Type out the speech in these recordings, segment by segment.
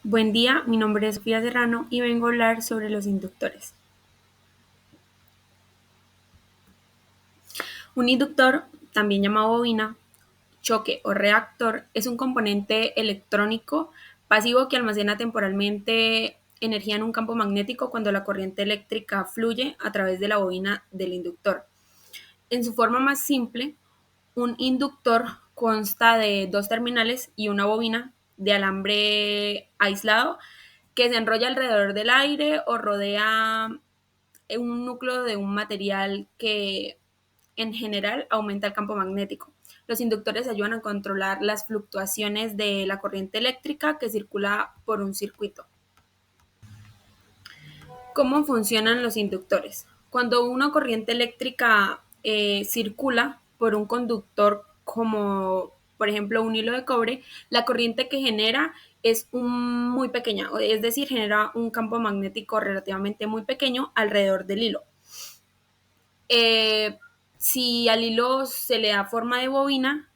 Buen día, mi nombre es Sofía Serrano y vengo a hablar sobre los inductores. Un inductor, también llamado bobina, choque o reactor, es un componente electrónico pasivo que almacena temporalmente energía en un campo magnético cuando la corriente eléctrica fluye a través de la bobina del inductor. En su forma más simple, un inductor consta de dos terminales y una bobina de alambre aislado que se enrolla alrededor del aire o rodea un núcleo de un material que en general aumenta el campo magnético. Los inductores ayudan a controlar las fluctuaciones de la corriente eléctrica que circula por un circuito. ¿Cómo funcionan los inductores? Cuando una corriente eléctrica circula por un conductor como por ejemplo un hilo de cobre, la corriente que genera es muy pequeña, es decir, genera un campo magnético relativamente muy pequeño alrededor del hilo. Eh, si al hilo se le da forma de bobina,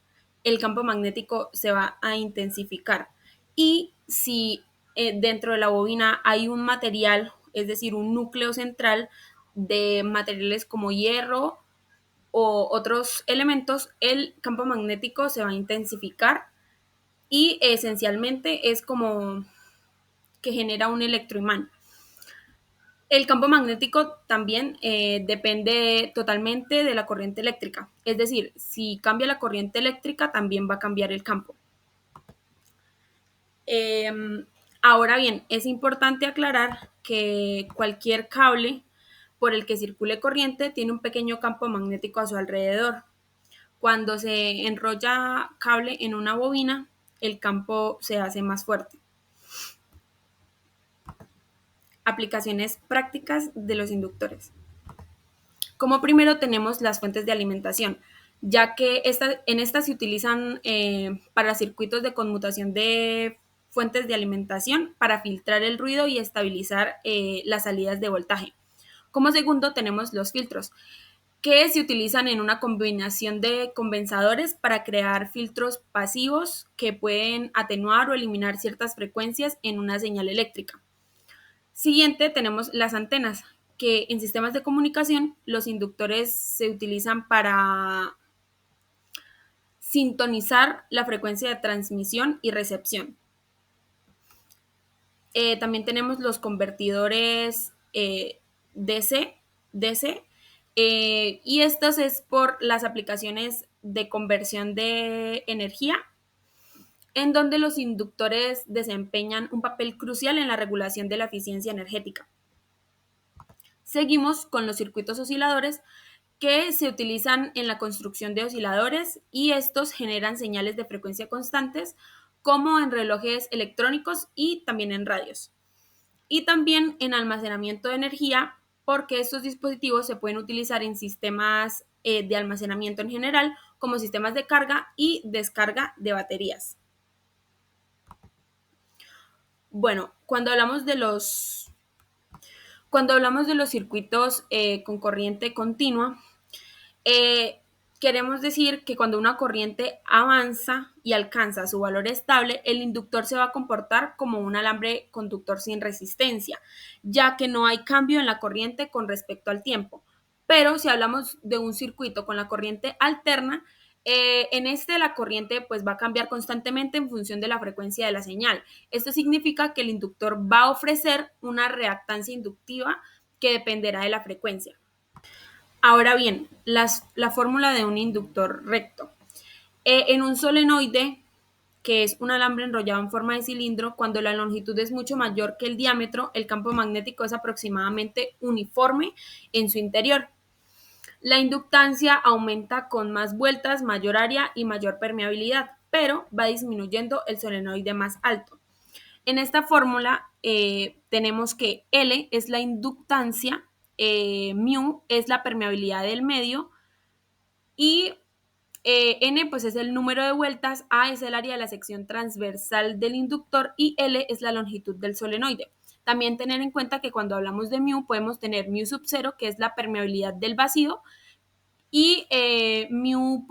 el campo magnético se va a intensificar. Y si dentro de la bobina hay un material, es decir, un núcleo central de materiales como hierro o otros elementos, el campo magnético se va a intensificar y esencialmente es como que genera un electroimán. El campo magnético también depende totalmente de la corriente eléctrica. Es decir, si cambia la corriente eléctrica, también va a cambiar el campo. Eh, Ahora bien, es importante aclarar que cualquier cable por el que circule corriente tiene un pequeño campo magnético a su alrededor. Cuando se enrolla cable en una bobina, el campo se hace más fuerte. Aplicaciones prácticas de los inductores. Como primero tenemos las fuentes de alimentación, ya que en estas se utilizan para circuitos de conmutación de fuentes de alimentación para filtrar el ruido y estabilizar las salidas de voltaje. Como segundo tenemos los filtros, que se utilizan en una combinación de condensadores para crear filtros pasivos que pueden atenuar o eliminar ciertas frecuencias en una señal eléctrica. Siguiente tenemos las antenas, que en sistemas de comunicación los inductores se utilizan para sintonizar la frecuencia de transmisión y recepción. También tenemos los convertidores DC, y estos es por las aplicaciones de conversión de energía, en donde los inductores desempeñan un papel crucial en la regulación de la eficiencia energética. Seguimos con los circuitos osciladores que se utilizan en la construcción de osciladores y estos generan señales de frecuencia constantes como en relojes electrónicos y también en radios. Y también en almacenamiento de energía porque estos dispositivos se pueden utilizar en sistemas de almacenamiento en general como sistemas de carga y descarga de baterías. Bueno, cuando hablamos de los circuitos con corriente continua, Eh, queremos decir que cuando una corriente avanza y alcanza su valor estable, el inductor se va a comportar como un alambre conductor sin resistencia, ya que no hay cambio en la corriente con respecto al tiempo. Pero si hablamos de un circuito con la corriente alterna, en este la corriente pues va a cambiar constantemente en función de la frecuencia de la señal. Esto significa que el inductor va a ofrecer una reactancia inductiva que dependerá de la frecuencia. Ahora bien, la fórmula de un inductor recto. En un solenoide, que es un alambre enrollado en forma de cilindro, cuando la longitud es mucho mayor que el diámetro, el campo magnético es aproximadamente uniforme en su interior. La inductancia aumenta con más vueltas, mayor área y mayor permeabilidad, pero va disminuyendo el solenoide más alto. En esta fórmula tenemos que L es la inductancia, mu es la permeabilidad del medio y N pues es el número de vueltas, A es el área de la sección transversal del inductor y L es la longitud del solenoide. También tener en cuenta que cuando hablamos de mu podemos tener mu sub 0, que es la permeabilidad del vacío, y mu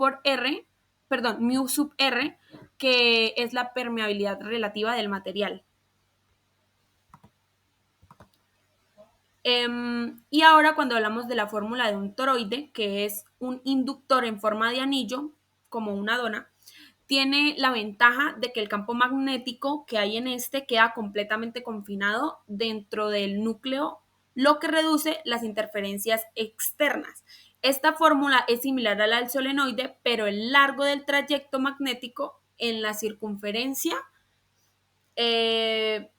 sub R, que es la permeabilidad relativa del material. Y ahora cuando hablamos de la fórmula de un toroide, que es un inductor en forma de anillo, como una dona, tiene la ventaja de que el campo magnético que hay en este queda completamente confinado dentro del núcleo, lo que reduce las interferencias externas. Esta fórmula es similar a la del solenoide, pero el largo del trayecto magnético en la circunferencia eh,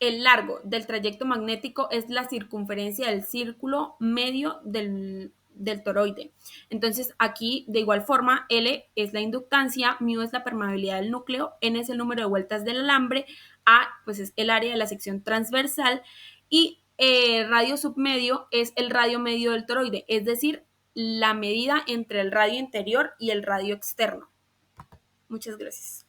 el largo del trayecto magnético es la circunferencia del círculo medio del toroide. Entonces, aquí, de igual forma, L es la inductancia, μ es la permeabilidad del núcleo, N es el número de vueltas del alambre, A pues es el área de la sección transversal y radio submedio es el radio medio del toroide, es decir, la medida entre el radio interior y el radio externo. Muchas gracias.